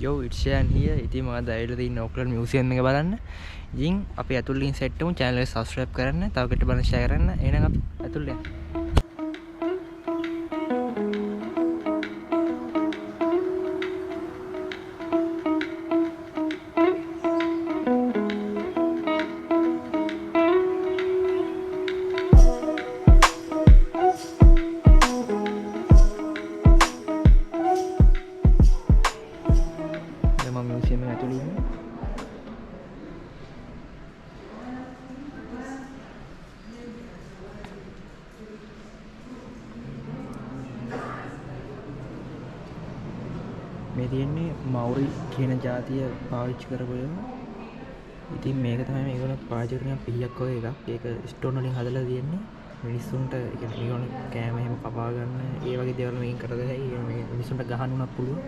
Yo, it's Shehan here. ඉතින් මම දැවිලා තියෙන Auckland Museum එක බලන්න. ඉතින් අපි ඇතුළේ සෙට් වෙමු. channel එක subscribe කරන්න. තව කෙනෙක් බලන්න share කරන්න. එහෙනම් අපි ඇතුළේ යමු. දැන් මම museum එක ඇතුළේ ඉන්නේ. මේ තියෙන්නේ මෞරි කියන ජාතිය පාවිච්චි කරපු ඒවා. ඉතින් මේක තමයි මේගොල්ලෝ පාවිච්චි කරන පිහියක් වගේ එකක්. ඒක ස්ටෝන් වලින් හදලා තියෙන්නේ. මිනිස්සුන්ට ඒ කියන්නේ මේගොල්ලෝ කෑම එහෙම කපා ගන්න ඒ වගේ දේවල් මේකෙන් කරලා දෙයි. මේ මිනිස්සුන්ට ගහන්න උනත් පුළුවන්.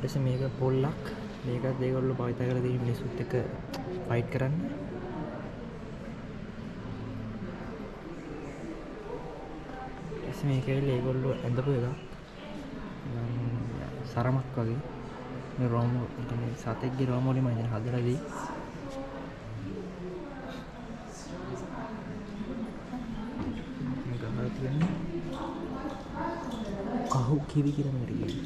ඊට පස්සේ මේක පොල්ලක්. මේකත් ඒගොල්ලෝ පාවිච්චි කරලා තියෙන මිනිස්සුත් එක්ක ෆයිට් කරන්න. ඊට පස්සේ මේක ඇවිල්ලා ඒගොල්ලෝ ඇඳපු එකක්. සරමක් වගේ මේ රෝම කියන්නේ සතෙක්ගේ රෝම වලින්ම ඉතින් හදලා දී මේක හදලා තියෙන්නේ කහු කිවි කියලා මේකට කියන්නේ.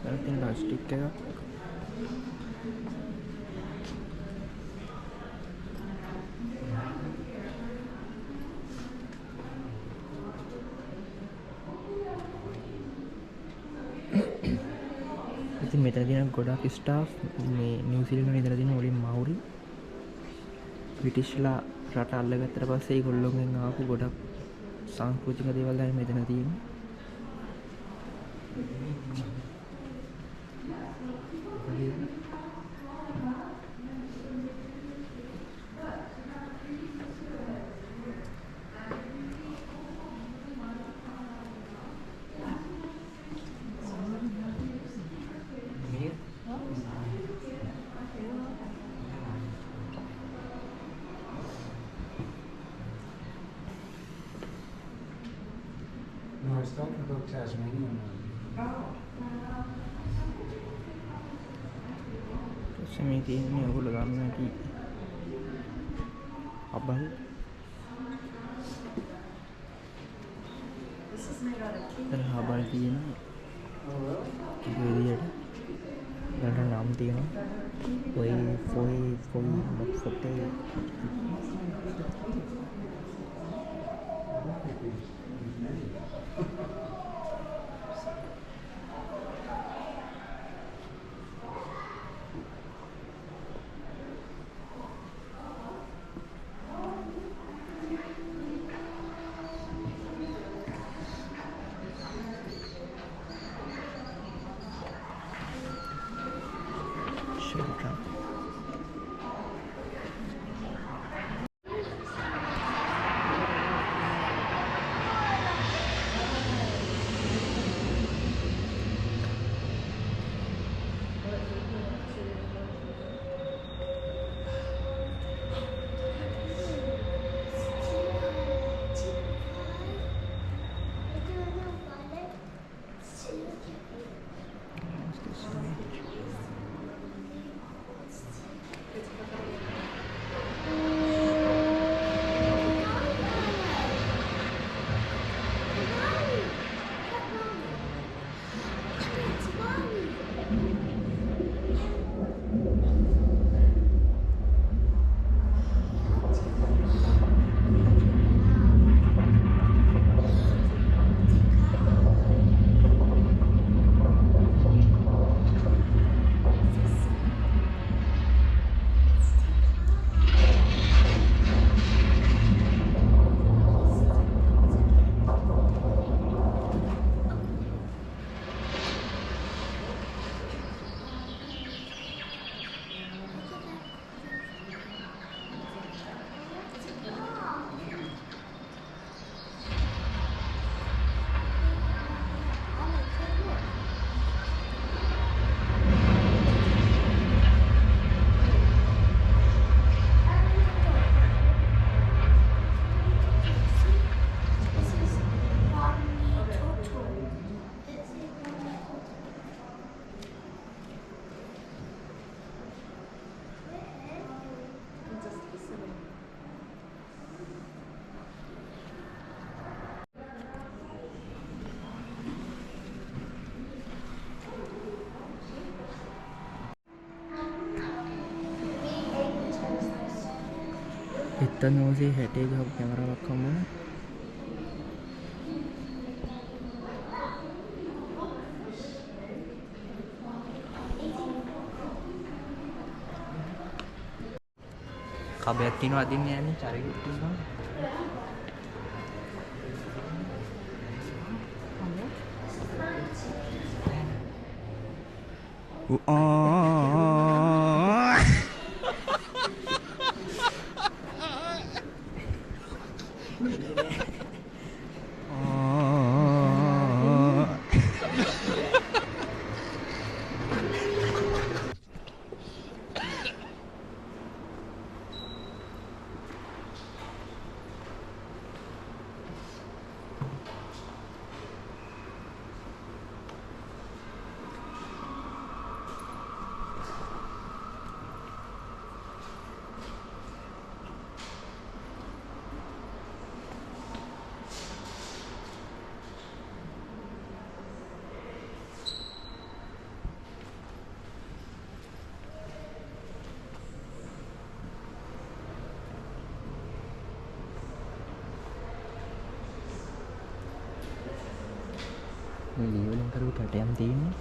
දැන් තියෙන ප්ලාස්ටික් එක ඉතින් මෙතන තියෙන ගොඩක් ස්ටාෆ් මේ නිව්සීලන්ත වල ඉඳලා තියෙන ඔලින් මෞරි බ්‍රිටිෂ්ලා රට අල්ලගත්තට පස්සේ ඒගොල්ලෝගෙන් ආපු ගොඩක් සංස්කෘතික දේවල් තමයි මෙතන තියෙන්නේ. No, I was talking about Tasmania. මේ තියෙන්නේ ඔයගොල්ලෝ ගන්න ඇති අබල් අබල් තියෙන්නේ ඒක විදියට ගන්න නම් තියෙනවා ඔය ෆොයි මොක්ෆොටේ Shehan. 760 ගහපු කැමරාවක් හම්බුණා. කබයක් තියෙනවා අදින්න යන්නේ චරිකුත් තියෙනවා. මේ ලීවලින් කරපු කැටයම් තියෙන්නේ.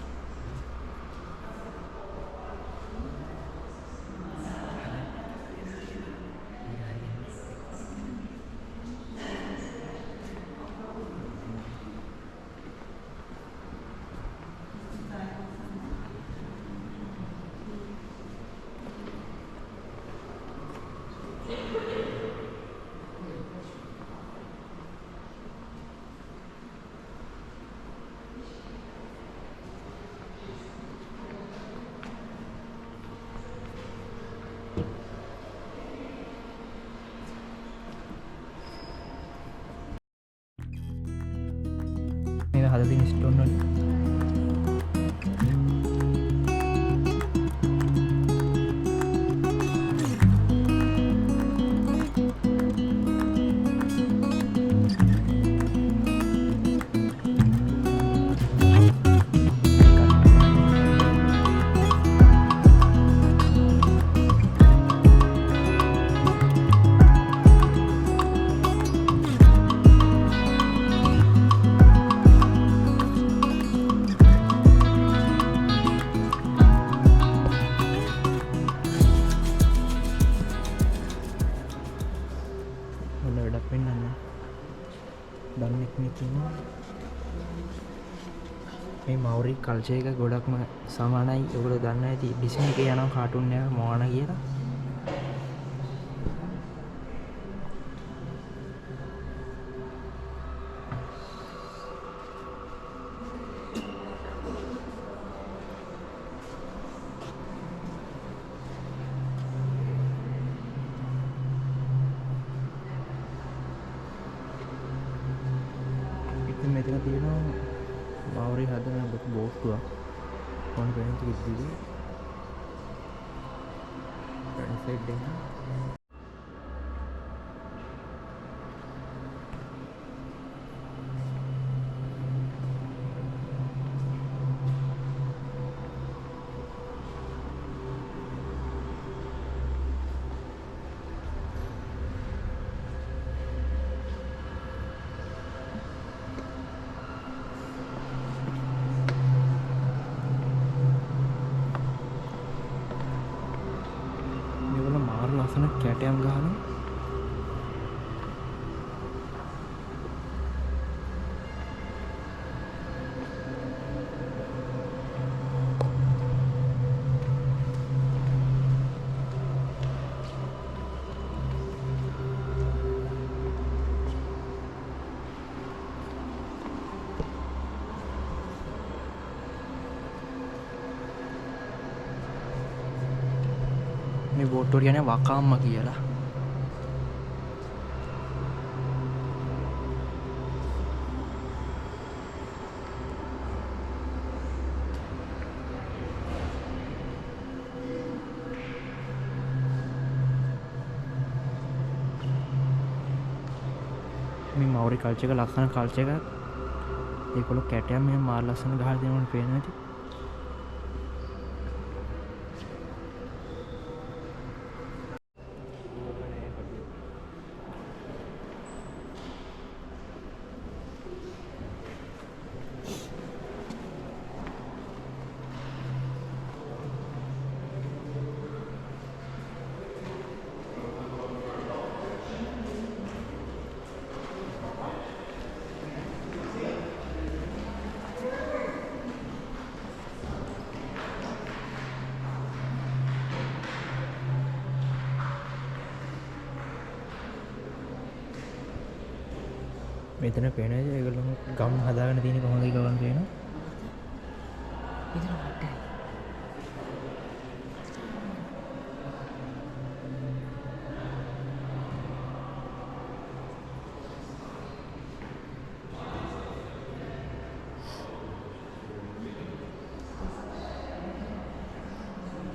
මේ හදලා තියෙන ස්ටෝන් වල වැඩක් වෙන්නන්නේ. දන්නේක් නේ තියෙනවා. මේ මවුරි කල්චර් එක ගොඩක්ම සමානයි. ඒගොල්ලෝ දන්නවා ඇති ඩිස්නි එකේ යනවා කාටුන් එක මොවානා කියලා. මෙතන තියෙනවා මවුරි හදන ලොකු බෝට්ටුවක්. කොහොමද වෙන්නේ කිව්වද? ෆ්‍රන්ට් සයිඩ් එක. ලස්සන කැටයම් ගහනවා. මේ බෝට්ටුවට කියන්නේ වකාම්ම කියලා. මේ මවුරි කල්චර් එක ලස්සන කල්චර් එකක්. ඒගොල්ලෝ කැටයම් මෙහෙම මාර ලස්සන ගහලා දෙනවනේ පේනවා ඇති. මෙතන පේන ඒගොල්ලෝ ගම් හදාගෙන තියෙන කොහොමද කියලා බලන්න පේනවා.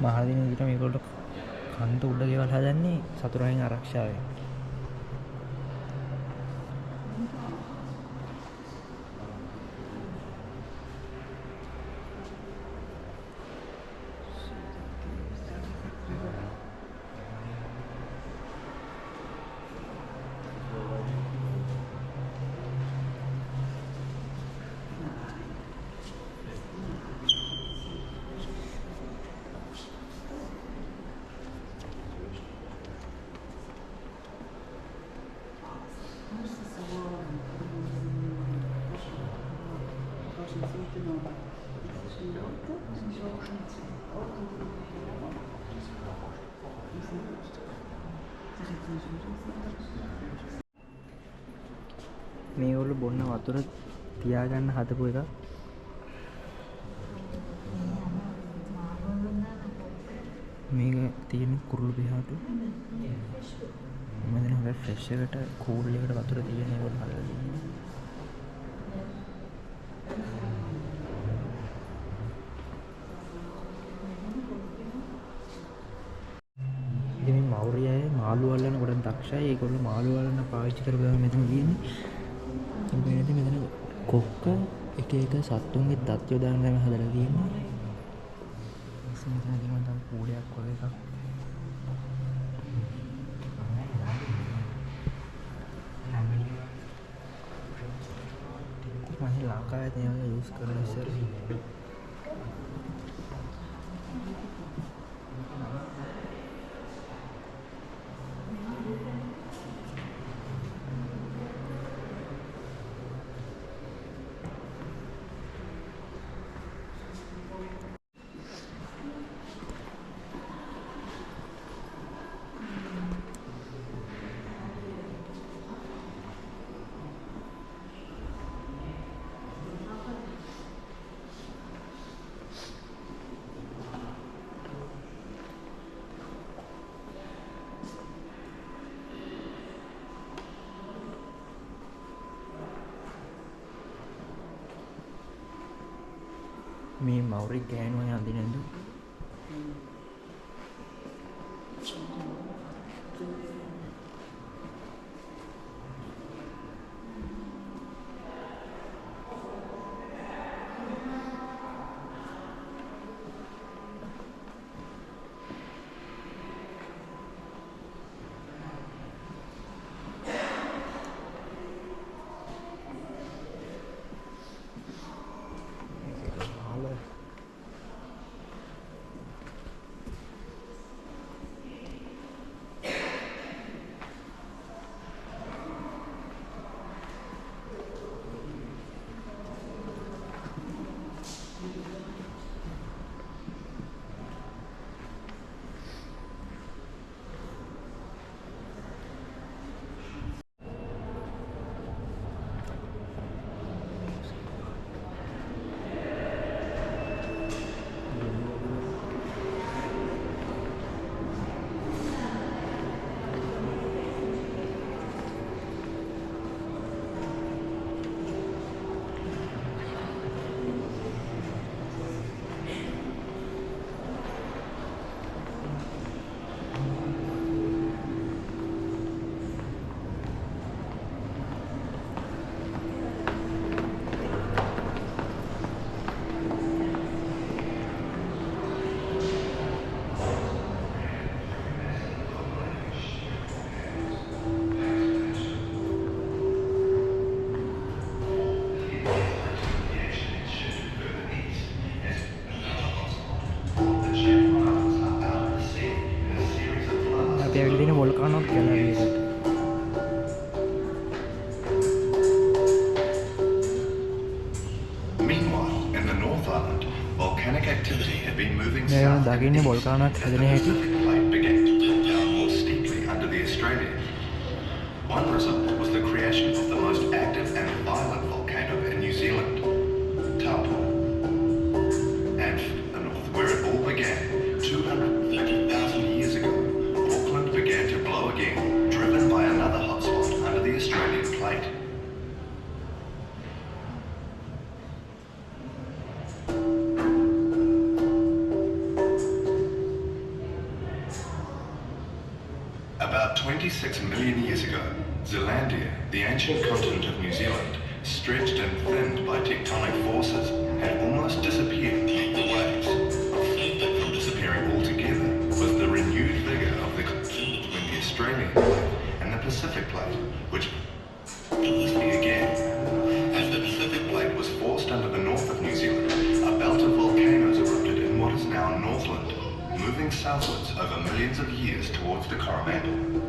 මහදින විදිහට මේගොල්ලෝ කන්ද උඩ ගෙවල් හදන්නේ සතුරාගෙන් ආරක්ෂාවෙන්. මේගොල්ලෝ බොන්න වතුර තියාගන්න හදපු එක. මේක තියෙන කුරුළු පිහාටු. මම දැන් හොර ෆ්‍රෙෂ් එකට කූල් එකට වතුර තියෙන ඒගොල්ලෝ හදලා තියෙනවා. ඉතින් මෞර්ය අය මාළු අල්ලන කොට දක්ෂයි. ඒගොල්ලෝ මාළු අල්ලන පාවිච්චි කරපුවා මෙතන තියෙන්නේ. මෙතන කොක්ක එක එක සත්තුන්ගේ දත් යොදාගෙන තමයි හදලා තියෙන්නේ. මෙතන තියෙනවා තව කූඩයක් වගේ එකක්. මම ලංකාවේ තියෙන යූස් කරන ඉස්සර මේ මෞර්ය ගෑනු අය අඳින ඇඳුම්. දකින්නේ වොල්කානක් හැදෙන හැටි. One result was the creation of the most active and 26 million years ago, Zealandia, the ancient continent of New Zealand, stretched and thinned by tectonic forces, had almost disappeared beneath the waves. From disappearing altogether was the renewed vigour of the conflict between the Australian plate and the Pacific plate, which me again. As the Pacific plate was forced under the north of New Zealand, a belt of volcanoes erupted in what is now Northland, moving southwards over millions of years towards the Coromandel.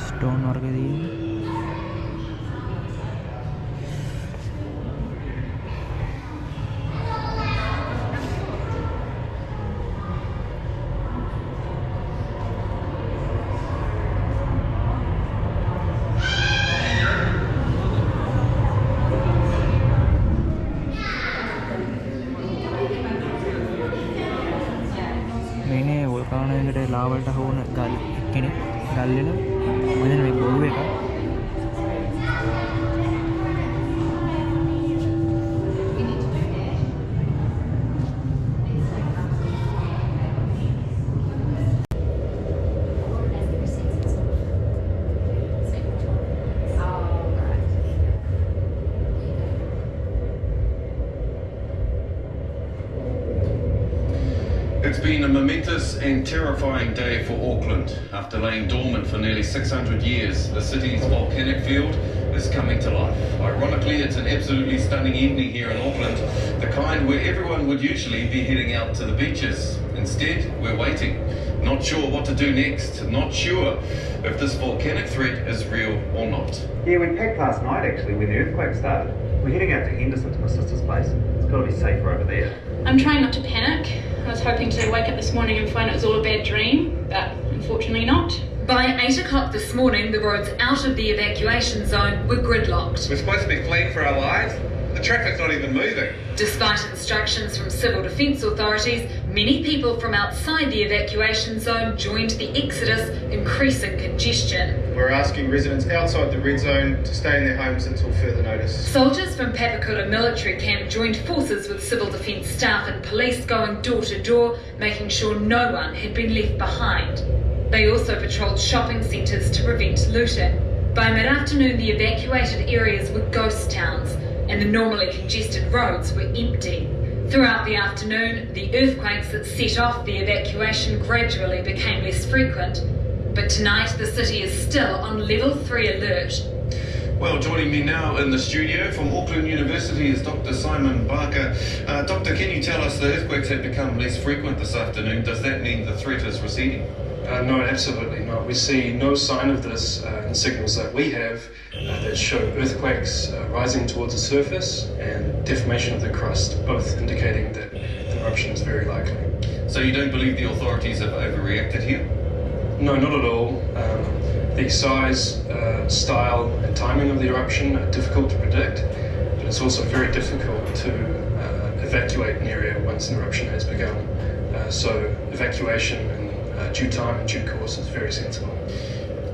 Stone වර්ග තියෙන්නේ. මේනේ වෝල්කානෝ එකට ලාවලට හොන ගල් කෙනෙක් ගල් වෙන මොකද මේ බොරු එක It's been a momentous and terrifying day for Auckland. After laying dormant for nearly 600 years, the city's volcanic field is coming to life. Ironically, it's an absolutely stunning evening here in Auckland, the kind where everyone would usually be heading out to the beaches. Instead, we're waiting, not sure what to do next, not sure if this volcanic threat is real or not. Yeah, we packed last night actually when the earthquake started. We're heading out to Henderson to my sister's place. It's got to be safer over there. I'm trying not to panic. I was hoping to wake up this morning and find it was all a bad dream, but unfortunately not. By 8 o'clock this morning, the roads out of the evacuation zone were gridlocked. We're supposed to be fleeing for our lives. The traffic's not even moving. Despite instructions from civil defence authorities, many people from outside the evacuation zone joined the exodus, increasing congestion. We're asking residents outside the red zone to stay in their homes until further notice. Soldiers from Papakura military camp joined forces with civil defence staff and police, going door to door, making sure no one had been left behind. They also patrolled shopping centres to prevent looting. By mid-afternoon, the evacuated areas were ghost towns, and the normally congested roads were empty. Throughout the afternoon, the earthquakes that set off the evacuation gradually became less frequent, but tonight the city is still on level 3 alert. Well, joining me now in the studio from Auckland University is Dr. Simon Barker. Doctor, can you tell us the earthquakes have become less frequent this afternoon? Does that mean the threat is receding? No, absolutely not. We see no sign of this in signals that we have that show earthquakes rising towards the surface and deformation of the crust, both indicating that the eruption is very likely. So you don't believe the authorities have overreacted here? No, not at all. The size, style and timing of the eruption are difficult to predict, but it's also very difficult to evacuate an area once an eruption has begun. So evacuation in due time and due course is very sensible.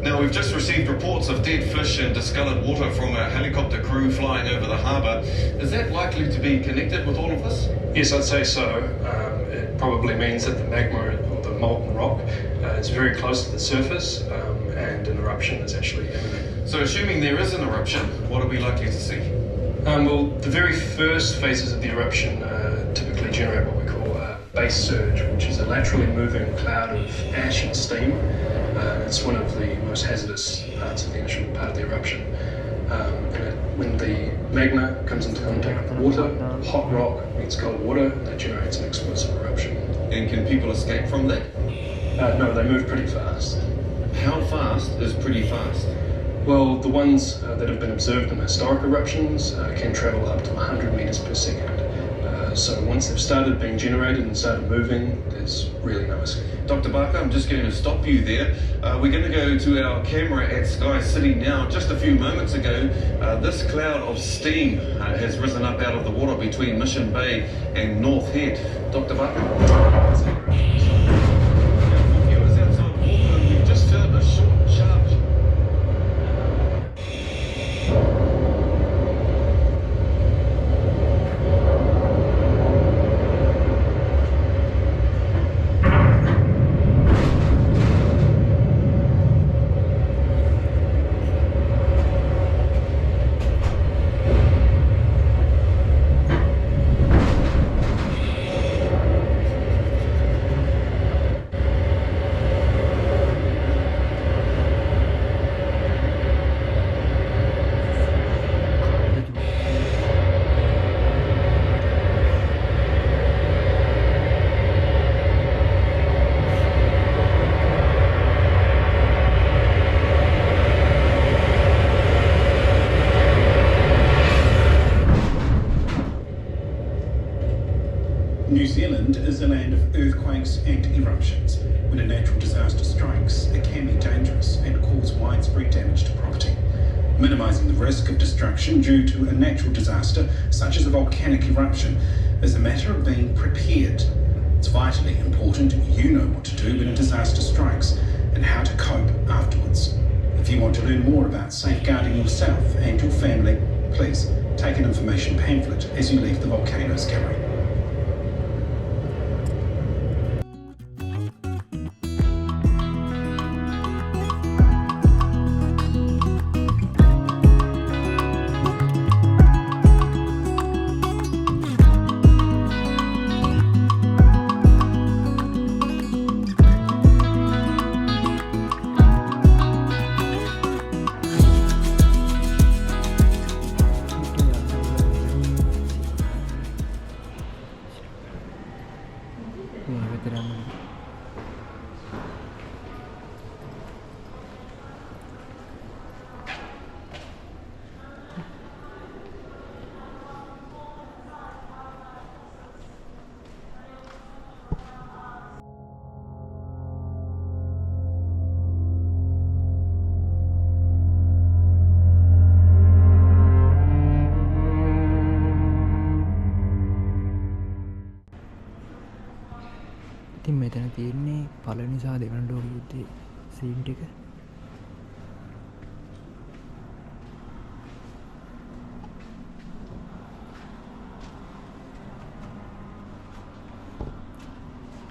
Now, we've just received reports of dead fish and discoloured water from a helicopter crew flying over the harbour. Is that likely to be connected with all of this? Yes, I'd say so. It probably means that the magma or the molten rock is very close to the surface and an eruption is actually imminent. So assuming there is an eruption, what are we likely to see? Well, the very first phases of the eruption typically generate what we call a base surge, which is a laterally moving cloud of ash and steam. It's one of the most hazardous parts of the initial part of the eruption. When the magma comes into contact with water, hot rock meets cold water, and that generates an explosive eruption. And can people escape from that? No, they move pretty fast. How fast is pretty fast? Well, the ones that have been observed in historic eruptions can travel up to 100 metres per second. So once they've started being generated and started moving, there's really no escape. Dr. Barker, I'm just going to stop you there. We're going to go to our camera at Sky City now. Just a few moments ago, this cloud of steam has risen up out of the water between Mission Bay and North Head. Dr. Barker? Viewers outside Auckland, we've just heard a short, sharp... New Zealand is a land of earthquakes and eruptions. When a natural disaster strikes, it can be dangerous and cause widespread damage to property. Minimising the risk of destruction due to a natural disaster, such as a volcanic eruption, is a matter of being prepared. It's vitally important you know what to do when a disaster strikes and how to cope afterwards. If you want to learn more about safeguarding yourself and your family, please take an information pamphlet as you leave the Volcanoes Gallery. ඉතින් මෙතන තියෙන්නේ පළවෙනි සහ දෙවන ඩෝර යුද්ධයේ scene ටික.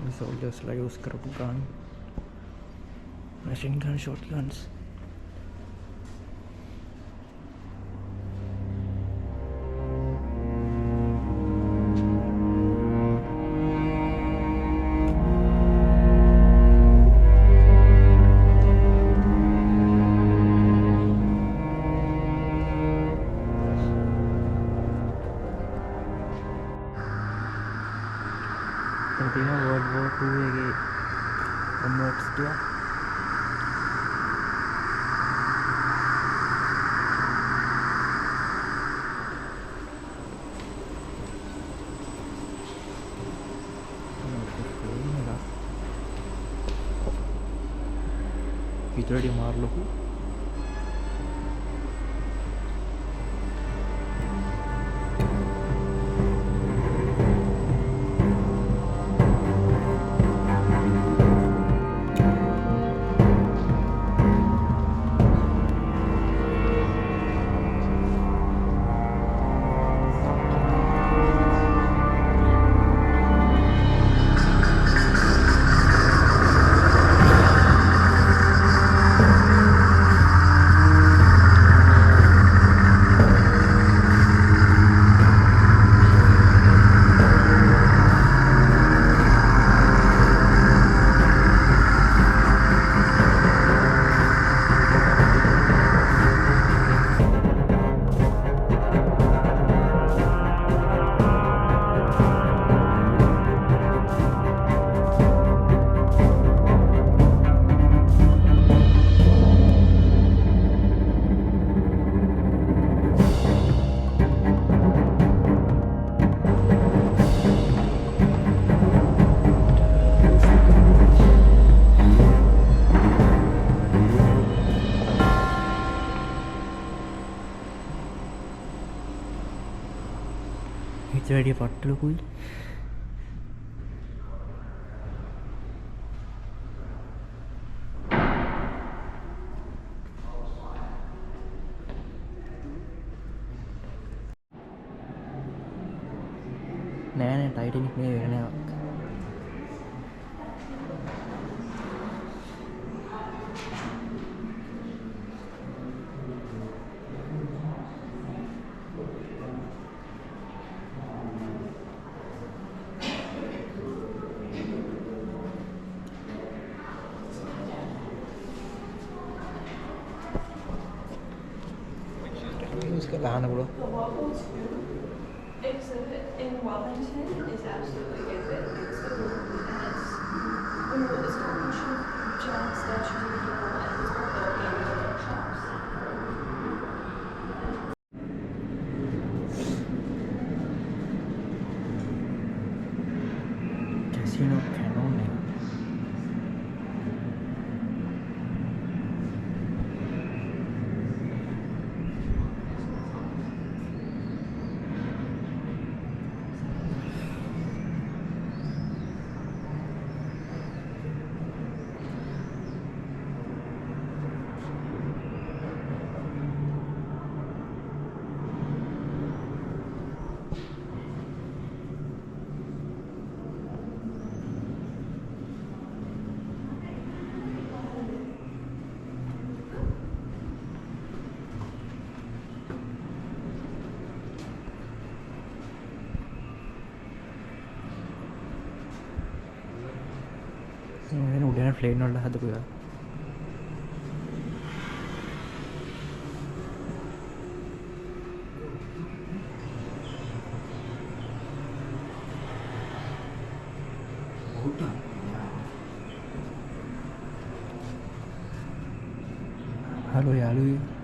The soldiers use කරපු gun, machine gun, shotguns. World War II එකේ mods ටික විතරට මාර්ලොකු වැඩිය පට්ටලකුයි නෑනේ ටයිටනික් මේ වෙනවක් ගහන්න පුළුවන් The World War II exhibit in Wellington is absolutely epic. It's the and it's got a bunch of giant statues of people and it's all built in different shops. Casino Canon එක උඩන ෆ්ලේන් වල හදපු එක hello යාළුවෝ